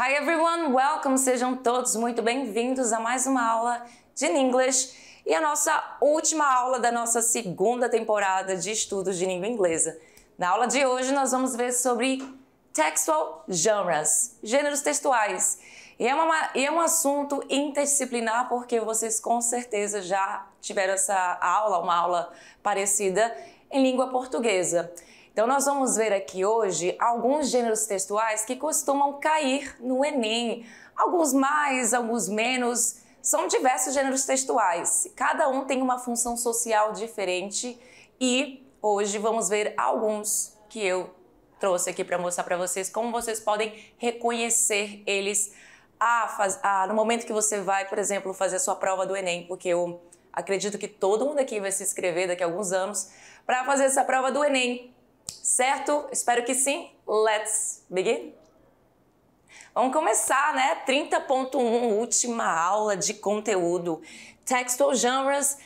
Hi everyone, welcome! Sejam todos muito bem-vindos a mais uma aula de English e a nossa última aula da nossa segunda temporada de estudos de língua inglesa. Na aula de hoje nós vamos ver sobre textual genres, gêneros textuais. E é um assunto interdisciplinar porque vocês com certeza já tiveram essa aula, uma aula parecida em língua portuguesa. Então nós vamos ver aqui hoje alguns gêneros textuais que costumam cair no Enem. Alguns mais, alguns menos, são diversos gêneros textuais. Cada um tem uma função social diferente e hoje vamos ver alguns que eu trouxe aqui para mostrar para vocês como vocês podem reconhecer eles no momento que você vai, por exemplo, fazer a sua prova do Enem, porque eu acredito que todo mundo aqui vai se inscrever daqui a alguns anos para fazer essa prova do Enem. Certo? Espero que sim. Let's begin. Vamos começar, né? 30.1, última aula de conteúdo. Textual genres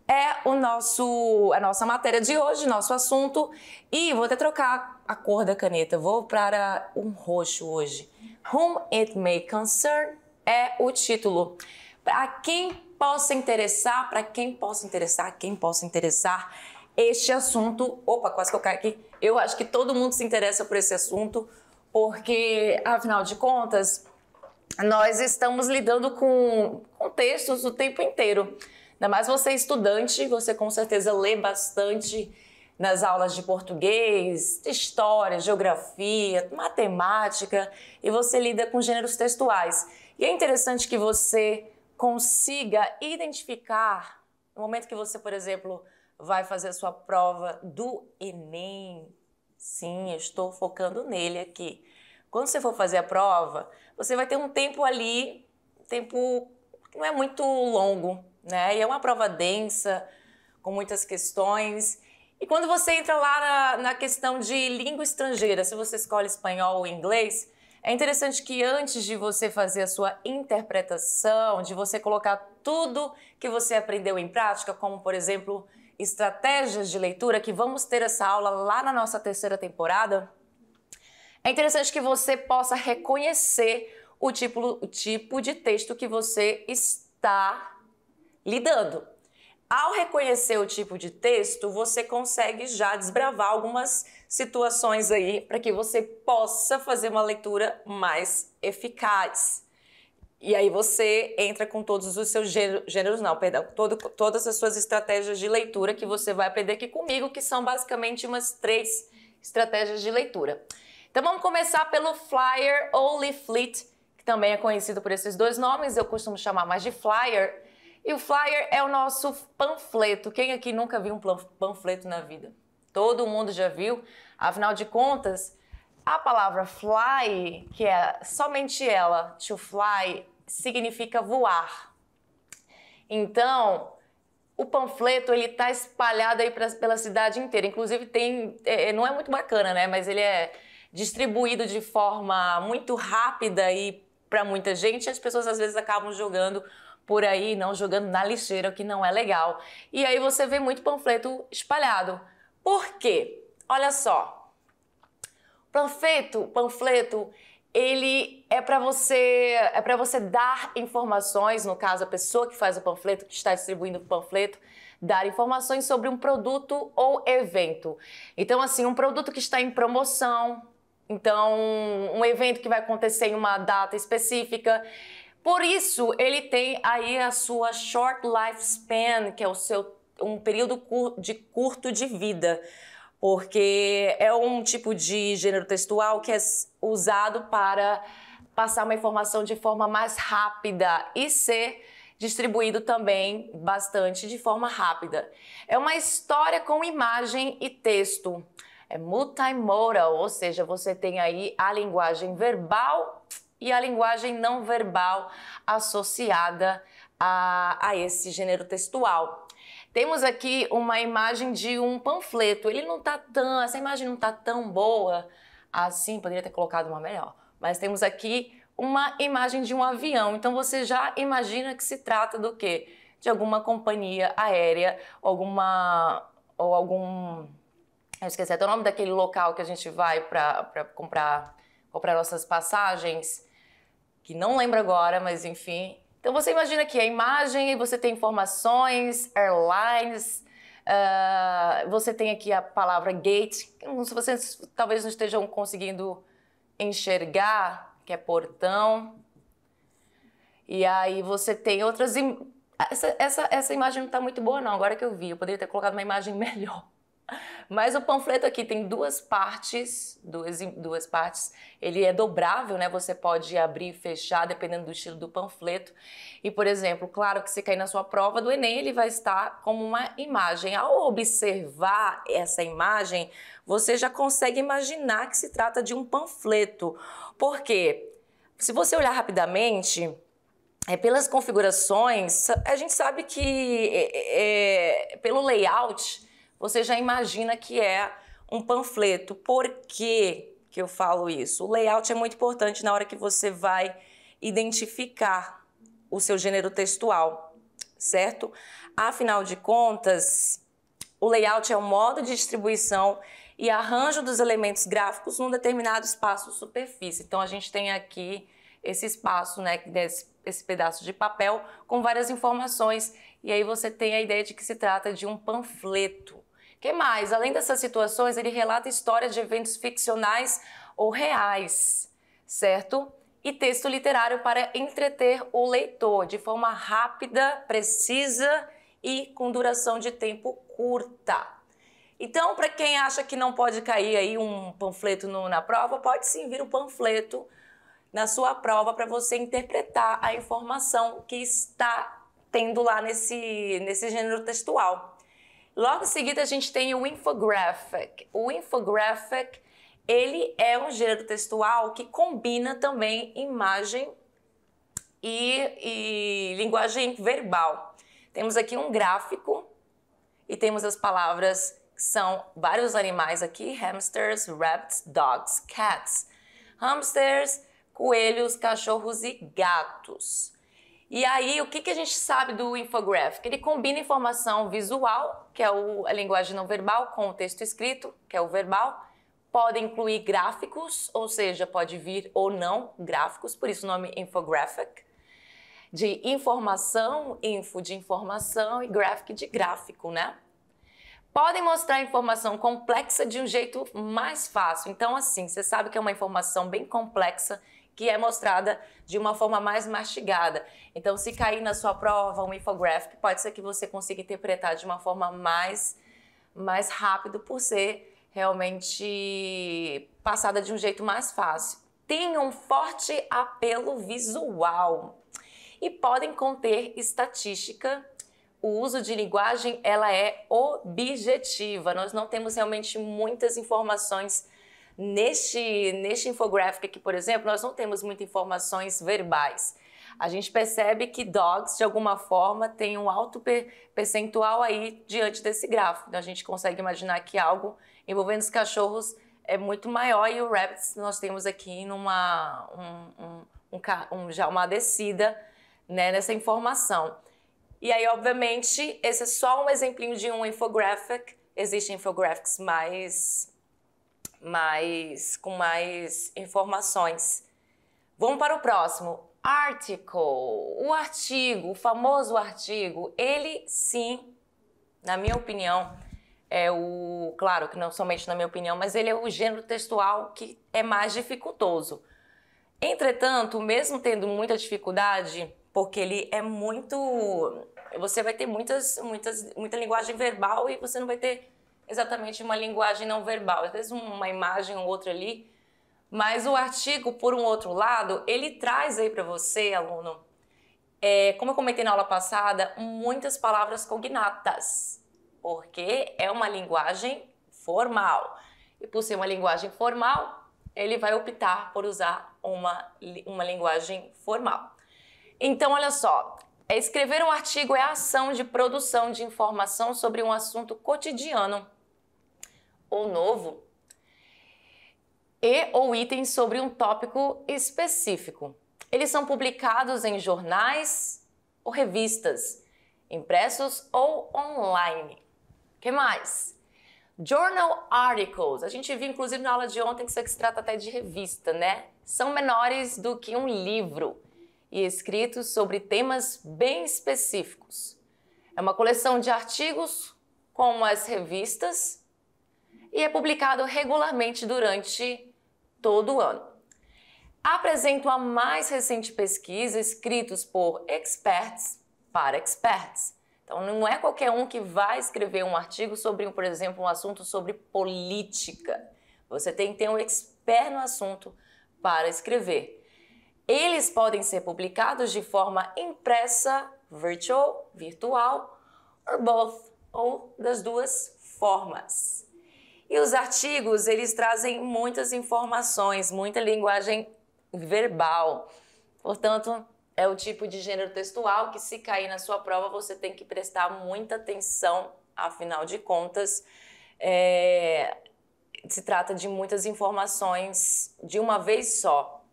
é a nossa matéria de hoje, nosso assunto. E vou até trocar a cor da caneta. Vou para um roxo hoje. Whom it may concern é o título. Para quem possa interessar, este assunto. Opa, quase que eu caio aqui. Eu acho que todo mundo se interessa por esse assunto, porque, afinal de contas, nós estamos lidando com textos o tempo inteiro. Ainda mais você estudante, você com certeza lê bastante nas aulas de português, de história, geografia, matemática, e você lida com gêneros textuais. E é interessante que você consiga identificar, no momento que você, por exemplo, vai fazer a sua prova do Enem. Sim, eu estou focando nele aqui. Quando você for fazer a prova, você vai ter um tempo ali, tempo que não é muito longo, né? E é uma prova densa, com muitas questões. E quando você entra lá na questão de língua estrangeira, se você escolhe espanhol ou inglês, é interessante que antes de você fazer a sua interpretação, de você colocar tudo que você aprendeu em prática, como, por exemplo, estratégias de leitura, que vamos ter essa aula lá na nossa terceira temporada, é interessante que você possa reconhecer o tipo de texto que você está lidando. Ao reconhecer o tipo de texto, você consegue já desbravar algumas situações aí para que você possa fazer uma leitura mais eficaz. E aí você entra com todos os seus todas as suas estratégias de leitura que você vai aprender aqui comigo, que são basicamente umas 3 estratégias de leitura. Então vamos começar pelo flyer ou leaflet, que também é conhecido por esses 2 nomes, eu costumo chamar mais de flyer. E o flyer é o nosso panfleto. Quem aqui nunca viu um panfleto na vida? Todo mundo já viu, afinal de contas, a palavra fly, que é somente ela, to fly, significa voar. Então, o panfleto ele está espalhado aí pela cidade inteira. Inclusive não é muito bacana, né? Mas ele é distribuído de forma muito rápida e para muita gente. As pessoas às vezes acabam jogando por aí, não jogando na lixeira, o que não é legal. E aí você vê muito panfleto espalhado. Por quê? Olha só. Panfleto, ele é para você dar informações, no caso a pessoa que faz o panfleto, que está distribuindo o panfleto, dar informações sobre um produto ou evento. Então assim, um produto que está em promoção, então um evento que vai acontecer em uma data específica. Por isso ele tem aí a sua short lifespan, que é um período curto de vida. Porque é um tipo de gênero textual que é usado para passar uma informação de forma mais rápida e ser distribuído também bastante de forma rápida. É uma história com imagem e texto. É multimodal, ou seja, você tem aí a linguagem verbal e a linguagem não verbal associada a esse gênero textual. Temos aqui uma imagem de um panfleto. Essa imagem não tá tão boa assim, poderia ter colocado uma melhor. Mas temos aqui uma imagem de um avião. Então você já imagina que se trata do quê? De alguma companhia aérea, eu esqueci até o nome daquele local que a gente vai para comprar nossas passagens. que não lembro agora, mas enfim. Então você imagina que a imagem, você tem informações, airlines, você tem aqui a palavra gate, se vocês talvez não estejam conseguindo enxergar, que é portão. E aí você tem outras... Essa imagem não está muito boa não, agora que eu vi, eu poderia ter colocado uma imagem melhor. Mas o panfleto aqui tem duas partes, ele é dobrável, né? Você pode abrir e fechar dependendo do estilo do panfleto. E, por exemplo, claro que se cair na sua prova do Enem, ele vai estar como uma imagem. Ao observar essa imagem, você já consegue imaginar que se trata de um panfleto. Por quê? Se você olhar rapidamente, pelas configurações, a gente sabe que pelo layout, você já imagina que é um panfleto. Por que eu falo isso? O layout é muito importante na hora que você vai identificar o seu gênero textual, certo? Afinal de contas, o layout é o modo de distribuição e arranjo dos elementos gráficos num determinado espaço ou superfície. Então, a gente tem aqui esse espaço, né, esse pedaço de papel com várias informações, e aí você tem a ideia de que se trata de um panfleto. O que mais? Além dessas situações, ele relata histórias de eventos ficcionais ou reais, certo? E texto literário para entreter o leitor de forma rápida, precisa e com duração de tempo curta. Então, para quem acha que não pode cair aí um panfleto na prova, pode sim vir um panfleto na sua prova para você interpretar a informação que está tendo lá nesse gênero textual. Logo em seguida, a gente tem o infographic. O infographic, ele é um gênero textual que combina também imagem e linguagem verbal. Temos aqui um gráfico e temos as palavras que são vários animais aqui, hamsters, rabbits, dogs, cats. Hamsters, coelhos, cachorros e gatos. E aí, o que a gente sabe do infographic? Ele combina informação visual, que é a linguagem não verbal, com o texto escrito, que é o verbal. Pode incluir gráficos, ou seja, pode vir ou não gráficos, por isso o nome infographic. De informação, info de informação e graphic de gráfico, né? Podem mostrar informação complexa de um jeito mais fácil. Então, assim, você sabe que é uma informação bem complexa, que é mostrada de uma forma mais mastigada. Então, se cair na sua prova um infographic, pode ser que você consiga interpretar de uma forma mais rápido, por ser realmente passada de um jeito mais fácil. Tem um forte apelo visual e podem conter estatística. O uso de linguagem, ela é objetiva. Nós não temos realmente muitas informações neste infográfico aqui, por exemplo, nós não temos muitas informações verbais. A gente percebe que dogs, de alguma forma, tem um alto percentual aí diante desse gráfico. Então, a gente consegue imaginar que algo envolvendo os cachorros é muito maior, e o rabbits nós temos aqui já uma descida, né, nessa informação. E aí, obviamente, esse é só um exemplinho de um infographic. Existem infographics com mais informações. Vamos para o próximo. Article. O artigo, o famoso artigo, ele sim, na minha opinião, claro que não somente na minha opinião, mas ele é o gênero textual que é mais dificultoso. Entretanto, mesmo tendo muita dificuldade, porque ele é você vai ter muita linguagem verbal e você não vai ter exatamente uma linguagem não verbal, às vezes uma imagem ou outra ali, mas o artigo, por um outro lado, ele traz aí para você, aluno, como eu comentei na aula passada, muitas palavras cognatas, porque é uma linguagem formal. E por ser uma linguagem formal, ele vai optar por usar uma linguagem formal. Então, olha só, escrever um artigo é a ação de produção de informação sobre um assunto cotidiano ou novo ou itens sobre um tópico específico. Eles são publicados em jornais ou revistas, impressos ou online. O que mais? Journal articles, a gente viu inclusive na aula de ontem que isso aqui se trata até de revista, né? São menores do que um livro e escritos sobre temas bem específicos. É uma coleção de artigos, como as revistas, e é publicado regularmente durante todo o ano. Apresento a mais recente pesquisa escritos por experts para experts. Então, não é qualquer um que vai escrever um artigo sobre, por exemplo, um assunto sobre política. Você tem que ter um expert no assunto para escrever. Eles podem ser publicados de forma impressa, virtual, or both, ou das duas formas. E os artigos, eles trazem muitas informações, muita linguagem verbal. Portanto, é o tipo de gênero textual que, se cair na sua prova, você tem que prestar muita atenção, afinal de contas, se trata de muitas informações de uma vez só.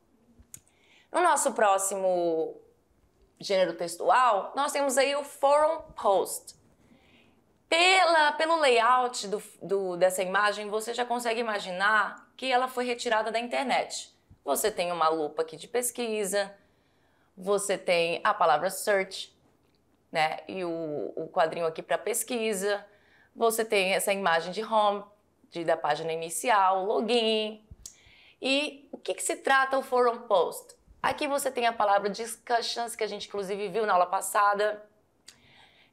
No nosso próximo gênero textual, nós temos aí o forum post. Pelo layout dessa imagem, você já consegue imaginar que ela foi retirada da internet. Você tem uma lupa aqui de pesquisa, você tem a palavra search, né? E o quadrinho aqui para pesquisa, você tem essa imagem de home, da página inicial, login. E o que se trata o forum post? Aqui você tem a palavra discussions, que a gente inclusive viu na aula passada.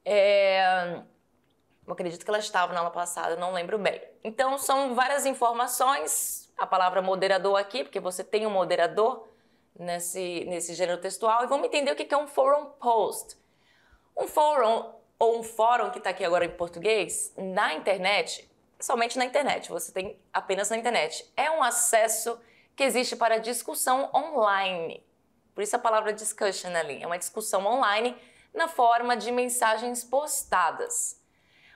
Eu acredito que ela estava na aula passada, não lembro bem. Então, são várias informações, a palavra moderador aqui, porque você tem um moderador nesse gênero textual, e vamos entender o que é um forum post. Um fórum, ou um fórum, que está aqui agora em português, na internet, somente na internet, você tem apenas na internet, é um acesso que existe para discussão online. Por isso a palavra discussion ali, é uma discussão online na forma de mensagens postadas.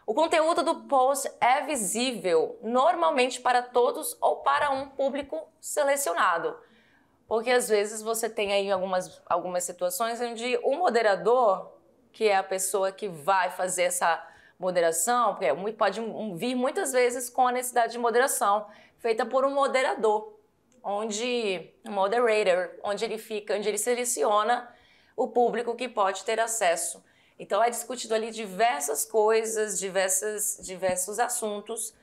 O conteúdo do post é visível normalmente para todos ou para um público selecionado. Porque às vezes você tem aí algumas situações onde o moderador, que é a pessoa que vai fazer essa moderação, porque pode vir muitas vezes com a necessidade de moderação, feita por um moderador, um moderator, onde ele seleciona o público que pode ter acesso. Então é discutido ali diversas coisas, diversos assuntos,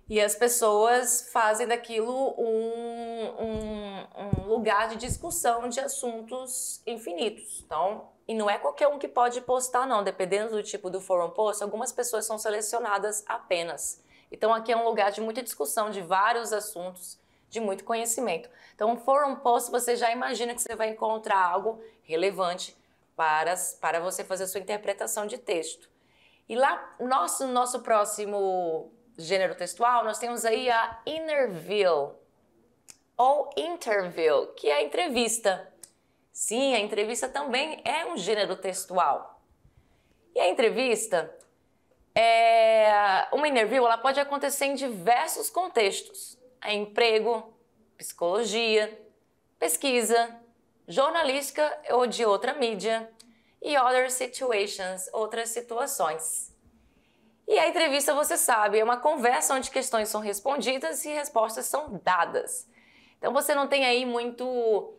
e as pessoas fazem daquilo um lugar de discussão de assuntos infinitos. Então, e não é qualquer um que pode postar, não. Dependendo do tipo do forum post, algumas pessoas são selecionadas apenas. Então aqui é um lugar de muita discussão de vários assuntos, de muito conhecimento. Então, um forum post, você já imagina que você vai encontrar algo relevante para você fazer a sua interpretação de texto. E lá, nosso próximo gênero textual, nós temos aí a interview, ou interview, que é a entrevista. Sim, a entrevista também é um gênero textual. E a entrevista, uma interview, ela pode acontecer em diversos contextos. Emprego, psicologia, pesquisa, jornalística ou de outra mídia, e other situations, outras situações. E a entrevista, você sabe, é uma conversa onde questões são respondidas e respostas são dadas. Então você não tem aí muito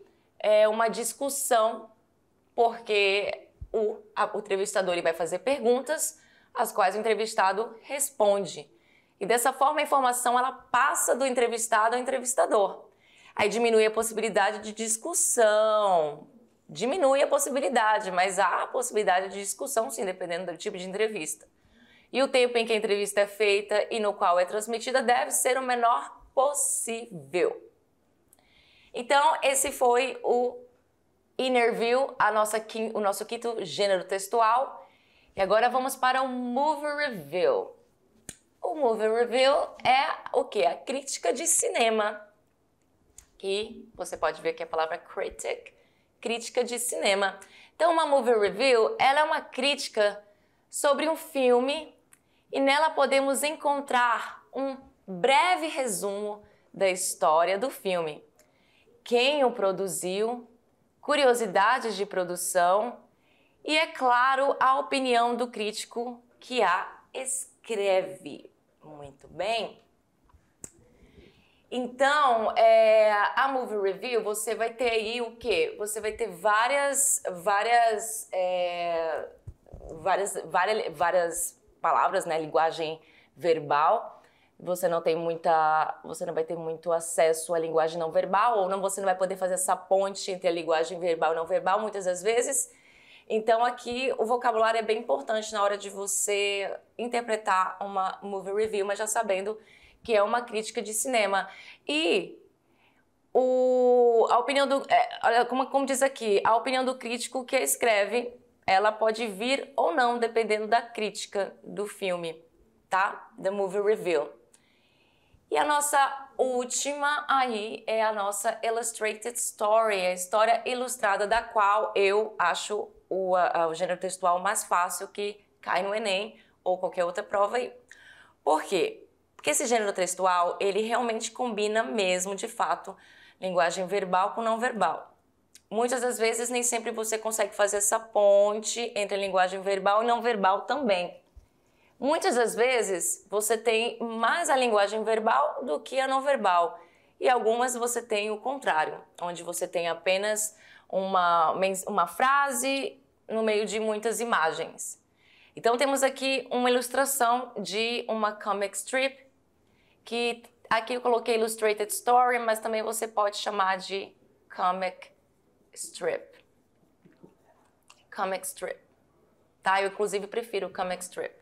uma discussão, porque o entrevistador ele vai fazer perguntas, as quais o entrevistado responde. E dessa forma a informação ela passa do entrevistado ao entrevistador. Aí diminui a possibilidade de discussão, diminui a possibilidade, mas há a possibilidade de discussão sim, dependendo do tipo de entrevista. E o tempo em que a entrevista é feita e no qual é transmitida deve ser o menor possível. Então, esse foi o interview, o nosso quinto gênero textual. E agora vamos para o movie review. O movie review é o quê? A crítica de cinema. Que você pode ver que a palavra critic, crítica de cinema. Então, uma movie review, ela é uma crítica sobre um filme e nela podemos encontrar um breve resumo da história do filme, quem o produziu, curiosidades de produção e, é claro, a opinião do crítico que a escreve. Muito bem. Então, a Movie Review, você vai ter aí o quê? Você vai ter várias palavras, né? Linguagem verbal. Você não vai ter muito acesso à linguagem não verbal, ou você não vai poder fazer essa ponte entre a linguagem verbal e não verbal muitas das vezes. Então aqui o vocabulário é bem importante na hora de você interpretar uma movie review, mas já sabendo que é uma crítica de cinema. E a opinião do... olha, como diz aqui, a opinião do crítico que escreve, ela pode vir ou não, dependendo da crítica do filme, tá? The movie review. E a nossa última aí é a nossa Illustrated Story, a história ilustrada, da qual eu acho o gênero textual mais fácil, que cai no Enem ou qualquer outra prova aí. Por quê? Porque esse gênero textual, ele realmente combina mesmo, de fato, linguagem verbal com não verbal. Muitas das vezes, nem sempre você consegue fazer essa ponte entre a linguagem verbal e não verbal também. Muitas das vezes, você tem mais a linguagem verbal do que a não verbal. E algumas você tem o contrário, onde você tem apenas uma frase no meio de muitas imagens. Então, temos aqui uma ilustração de uma comic strip, que aqui eu coloquei Illustrated Story, mas também você pode chamar de comic strip. Comic strip. Tá? Eu, inclusive, prefiro comic strip.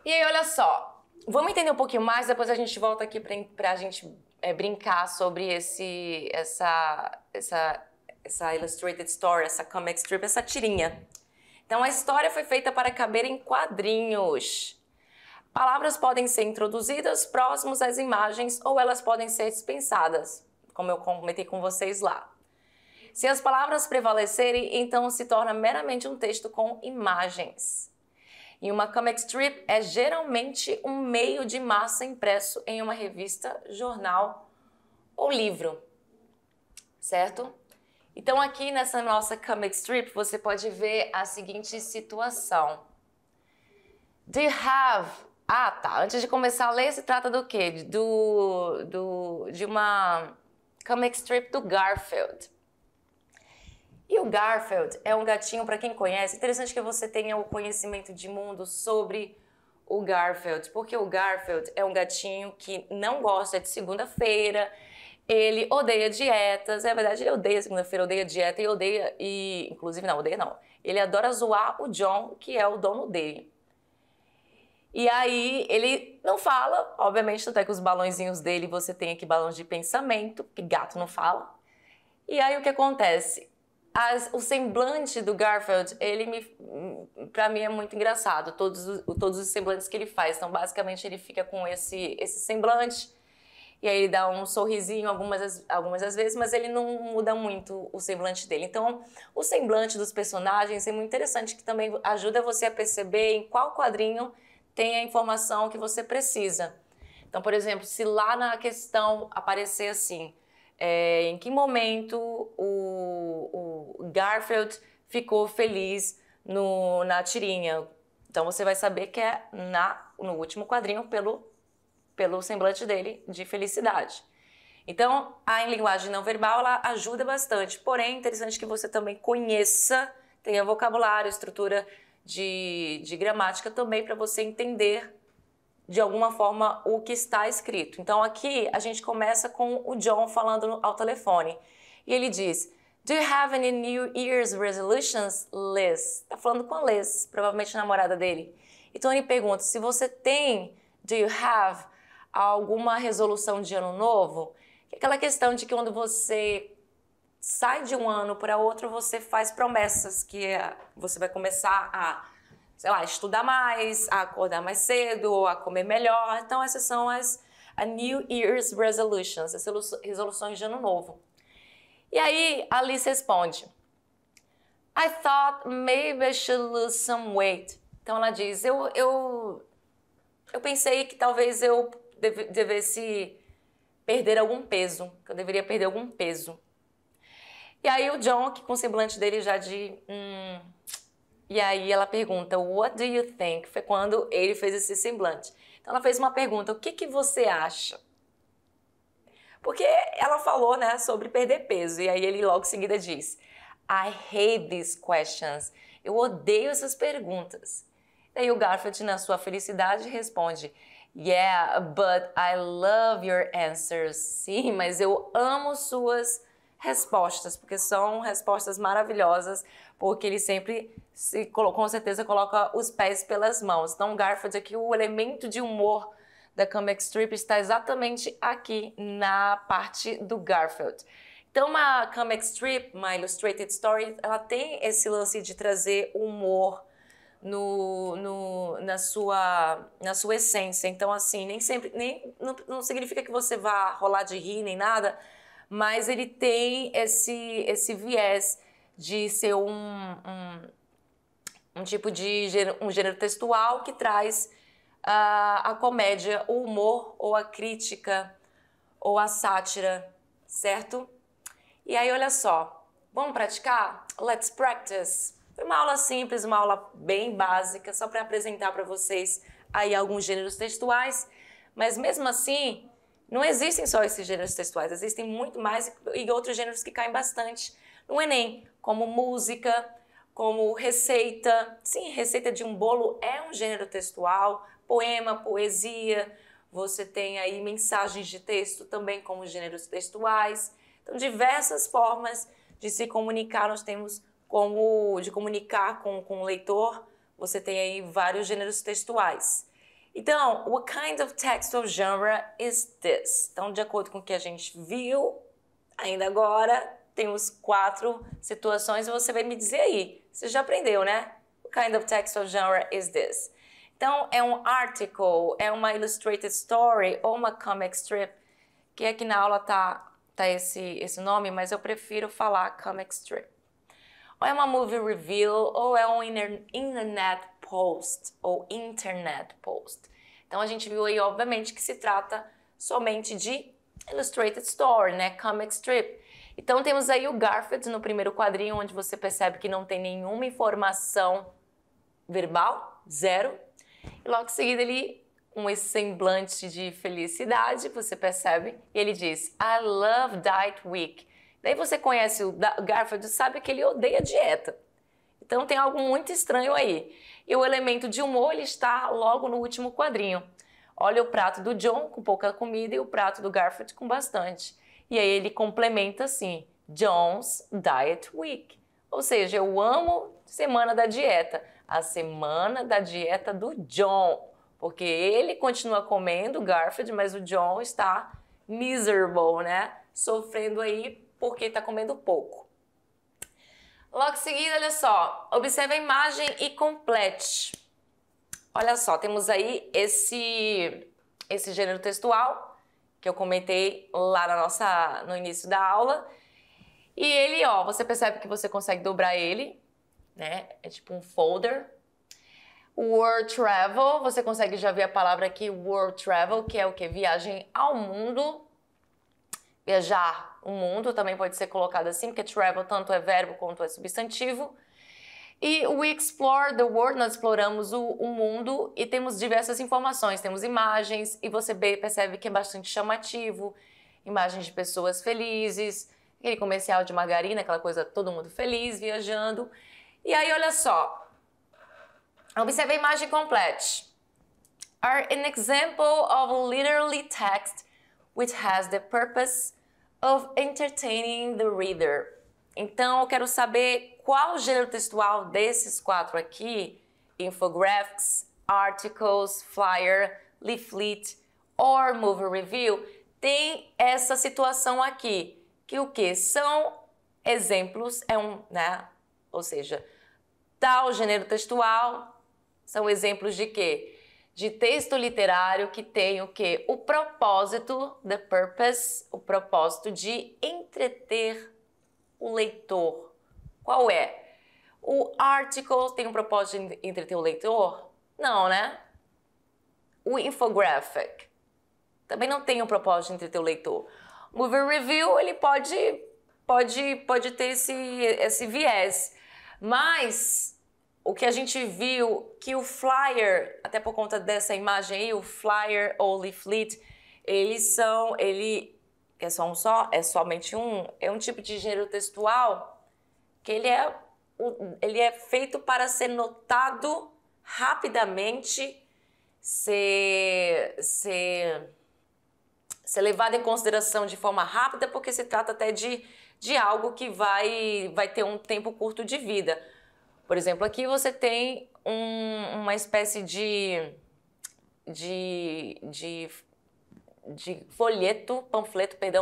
E aí, olha só, vamos entender um pouquinho mais, depois a gente volta aqui pra gente brincar sobre essa Illustrated Story, essa comic strip, essa tirinha. Então, a história foi feita para caber em quadrinhos. Palavras podem ser introduzidas próximos às imagens ou elas podem ser dispensadas, como eu comentei com vocês lá. Se as palavras prevalecerem, então se torna meramente um texto com imagens. E uma comic strip é geralmente um meio de massa impresso em uma revista, jornal ou livro, certo? Então aqui nessa nossa comic strip você pode ver a seguinte situação. Do you have... Ah, tá. Antes de começar a ler, se trata do quê? De uma comic strip do Garfield. E o Garfield é um gatinho, para quem conhece, interessante que você tenha o conhecimento de mundo sobre o Garfield, porque o Garfield é um gatinho que não gosta de segunda-feira, ele odeia dietas, é verdade, ele odeia segunda-feira, odeia dieta inclusive não, odeia não, ele adora zoar o John, que é o dono dele. E aí ele não fala, obviamente, até que os balãozinhos dele, você tem aqui balões de pensamento, que gato não fala. E aí o que acontece? O semblante do Garfield, pra mim é muito engraçado, todos os semblantes que ele faz. Então, basicamente, ele fica com esse semblante, e aí ele dá um sorrisinho algumas das vezes, mas ele não muda muito o semblante dele. Então, o semblante dos personagens é muito interessante, que também ajuda você a perceber em qual quadrinho tem a informação que você precisa. Então, por exemplo, se lá na questão aparecer assim... em que momento o Garfield ficou feliz na tirinha. Então você vai saber que é no último quadrinho pelo semblante dele de felicidade. Então a linguagem não verbal ela ajuda bastante, porém é interessante que você também conheça, tenha vocabulário, estrutura de gramática também para você entender de alguma forma o que está escrito. Então aqui a gente começa com o John falando ao telefone. E ele diz, do you have any New Year's resolutions, Liz? Tá falando com a Liz, provavelmente a namorada dele. Então ele pergunta, se você tem, do you have, alguma resolução de ano novo? Que é aquela questão de que quando você sai de um ano para outro, você faz promessas, que você vai começar a sei lá, estudar mais, a acordar mais cedo, a comer melhor. Então, essas são as New Year's Resolutions, as resoluções de ano novo. E aí, a Alice responde, I thought maybe I should lose some weight. Então, ela diz, eu pensei que talvez eu devesse perder algum peso, que eu deveria perder algum peso. E aí, o John, que com o semblante dele já de... E aí ela pergunta, what do you think? Foi quando ele fez esse semblante. Então ela fez uma pergunta: o que você acha? Porque ela falou, né, sobre perder peso, e aí ele logo em seguida diz: I hate these questions. Eu odeio essas perguntas. Daí o Garfield, na sua felicidade, responde: Yeah, but I love your answers. Sim, mas eu amo suas respostas, porque são respostas maravilhosas, porque ele sempre, com certeza, coloca os pés pelas mãos. Então, o Garfield aqui, o elemento de humor da comic strip está exatamente aqui na parte do Garfield. Então, uma comic strip, uma illustrated story, ela tem esse lance de trazer humor na sua essência. Então, assim, nem sempre, não significa que você vá rolar de rir nem nada, mas ele tem esse viés de ser um tipo de um gênero textual que traz a comédia, o humor, ou a crítica, ou a sátira, certo? E aí, olha só, vamos praticar? Let's practice! Foi uma aula simples, uma aula bem básica, só para apresentar para vocês aí alguns gêneros textuais, mas mesmo assim, não existem só esses gêneros textuais, existem muito mais e outros gêneros que caem bastante no Enem, como música, como receita. Sim, receita de um bolo é um gênero textual, poema, poesia, você tem aí mensagens de texto também como gêneros textuais. Então, diversas formas de se comunicar, nós temos como de comunicar com o leitor, você tem aí vários gêneros textuais. Então, what kind of textual genre is this? Então, de acordo com o que a gente viu, ainda agora, temos 4 situações e você vai me dizer aí. Você já aprendeu, né? What kind of textual genre is this? Então, é um article, é uma illustrated story ou uma comic strip, que aqui na aula tá esse nome, mas eu prefiro falar comic strip. Ou é uma movie review, ou é um internet post, ou internet post. Então, a gente viu aí, obviamente, que se trata somente de illustrated story, né? Comic strip. Então, temos aí o Garfield no primeiro quadrinho, onde você percebe que não tem nenhuma informação verbal, zero. E logo em seguida, ele, com esse semblante de felicidade, você percebe, e ele diz, I love Diet Week. Daí você conhece o Garfield e sabe que ele odeia dieta. Então tem algo muito estranho aí. E o elemento de humor ele está logo no último quadrinho. Olha o prato do John com pouca comida e o prato do Garfield com bastante. E aí ele complementa assim, John's Diet Week. Ou seja, eu amo semana da dieta. A semana da dieta do John. Porque ele continua comendo o Garfield, mas o John está miserable, né? Sofrendo aí porque está comendo pouco. Logo em seguida, olha só, observe a imagem e complete. Olha só, temos aí esse gênero textual que eu comentei lá no início da aula. E ele, ó, você percebe que você consegue dobrar ele, né? É tipo um folder. World travel, você consegue já ver a palavra aqui, world travel, que é o que? Viagem ao mundo. Viajar o mundo também pode ser colocado assim, porque travel tanto é verbo quanto é substantivo. E we explore the world, nós exploramos o mundo e temos diversas informações, temos imagens e você percebe que é bastante chamativo, imagens de pessoas felizes, aquele comercial de margarina, aquela coisa, todo mundo feliz, viajando. E aí, olha só, observe a imagem completa. Are an example of literary text which has the purpose of entertaining the reader. Então, eu quero saber qual gênero textual desses 4 aqui, infographics, articles, flyer, leaflet or movie review, tem essa situação aqui, que o que? São exemplos, né? Ou seja, tal gênero textual são exemplos de quê? De texto literário que tem o quê? O propósito, the purpose, o propósito de entreter o leitor. Qual é? O article tem um propósito de entreter o leitor? Não, né? O infographic também não tem um propósito de entreter o leitor. O movie review, ele pode ter esse viés, mas o que a gente viu que o flyer, até por conta dessa imagem aí, o flyer ou leaflet, ele é somente um tipo de gênero textual que ele é feito para ser notado rapidamente, ser levado em consideração de forma rápida, porque se trata até de algo que vai ter um tempo curto de vida. Por exemplo, aqui você tem uma espécie de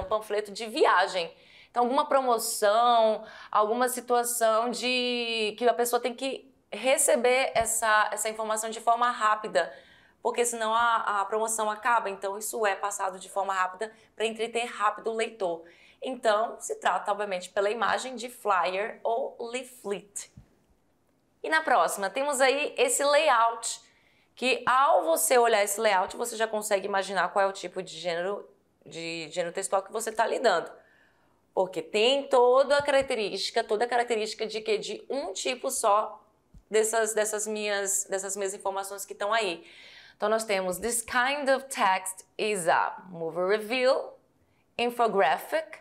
panfleto de viagem. Então, alguma promoção, alguma situação que a pessoa tem que receber essa informação de forma rápida, porque senão a promoção acaba. Então, isso é passado de forma rápida para entreter rápido o leitor. Então, se trata, obviamente, pela imagem de flyer ou leaflet. E na próxima, temos aí esse layout, que ao você olhar esse layout, você já consegue imaginar qual é o tipo de gênero textual que você está lidando. Porque tem toda a característica de que de um tipo só dessas minhas informações que estão aí. Então nós temos this kind of text is a movie review, infographic,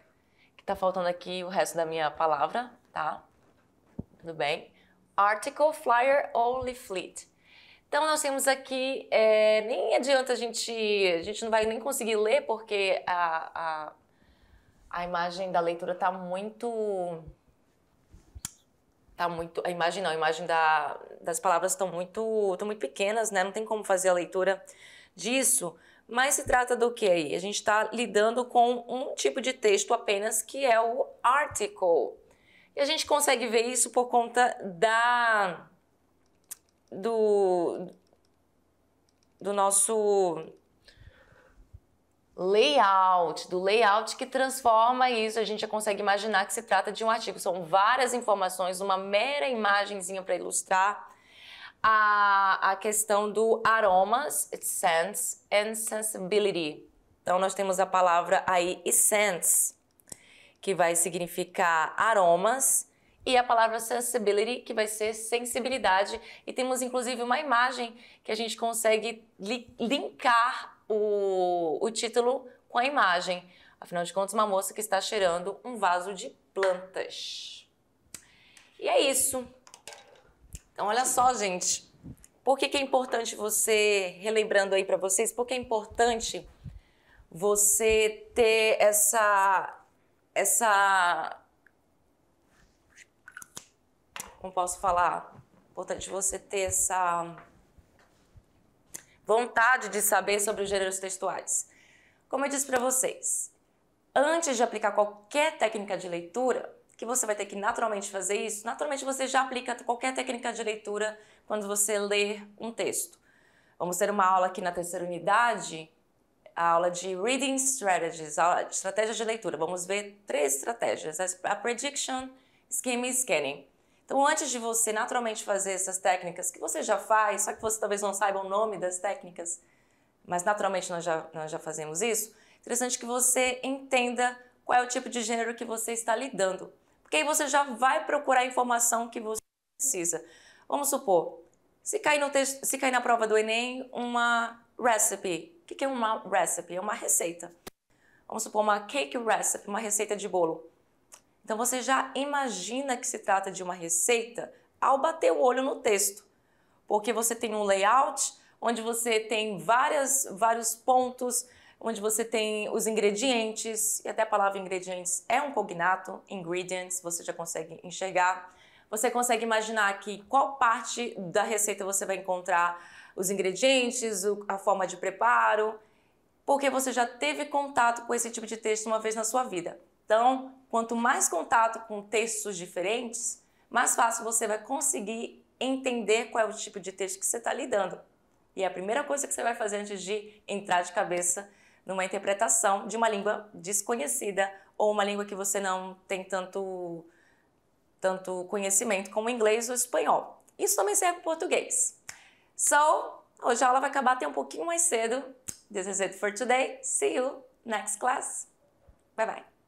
que tá faltando aqui o resto da minha palavra, tá? Tudo bem? Article, flyer ou leaflet. Então nós temos aqui, nem adianta a gente não vai nem conseguir ler porque a imagem da leitura tá muito, a imagem das palavras estão muito pequenas, né? Não tem como fazer a leitura disso, mas se trata do que aí? A gente está lidando com um tipo de texto apenas, que é o article. E a gente consegue ver isso por conta do nosso layout que transforma isso. A gente já consegue imaginar que se trata de um artigo. São várias informações, uma mera imagenzinha para ilustrar a questão do aromas, scents and sensibility. Então nós temos a palavra aí scents, que vai significar aromas, e a palavra sensibility, que vai ser sensibilidade. E temos inclusive uma imagem que a gente consegue linkar o título com a imagem. Afinal de contas, uma moça que está cheirando um vaso de plantas. E é isso. Então, olha só, gente. Por que é importante você, relembrando aí para vocês, por que é importante você ter como posso falar? Importante você ter essa vontade de saber sobre os gêneros textuais. Como eu disse para vocês, antes de aplicar qualquer técnica de leitura, que você vai ter que naturalmente fazer isso, naturalmente você já aplica qualquer técnica de leitura quando você lê um texto. Vamos ter uma aula aqui na terceira unidade, a aula de Reading Strategies, a aula de estratégias de leitura. Vamos ver 3 estratégias, a Prediction, Skimming e Scanning. Então, antes de você naturalmente fazer essas técnicas, que você já faz, só que você talvez não saiba o nome das técnicas, mas naturalmente nós já fazemos isso, interessante que você entenda qual é o tipo de gênero que você está lidando. Porque aí você já vai procurar a informação que você precisa. Vamos supor, se cair na prova do Enem uma recipe. O que é uma recipe? É uma receita. Vamos supor uma cake recipe, uma receita de bolo. Então você já imagina que se trata de uma receita ao bater o olho no texto. Porque você tem um layout onde você tem vários pontos, onde você tem os ingredientes, e até a palavra ingredientes é um cognato, ingredients, você já consegue enxergar. Você consegue imaginar aqui qual parte da receita você vai encontrar os ingredientes, a forma de preparo, porque você já teve contato com esse tipo de texto uma vez na sua vida. Então, quanto mais contato com textos diferentes, mais fácil você vai conseguir entender qual é o tipo de texto que você está lidando. E é a primeira coisa que você vai fazer antes de entrar de cabeça numa interpretação de uma língua desconhecida ou uma língua que você não tem tanto conhecimento como o inglês ou o espanhol. Isso também serve para o português. So, hoje a aula vai acabar até um pouquinho mais cedo. This is it for today. See you next class. Bye bye.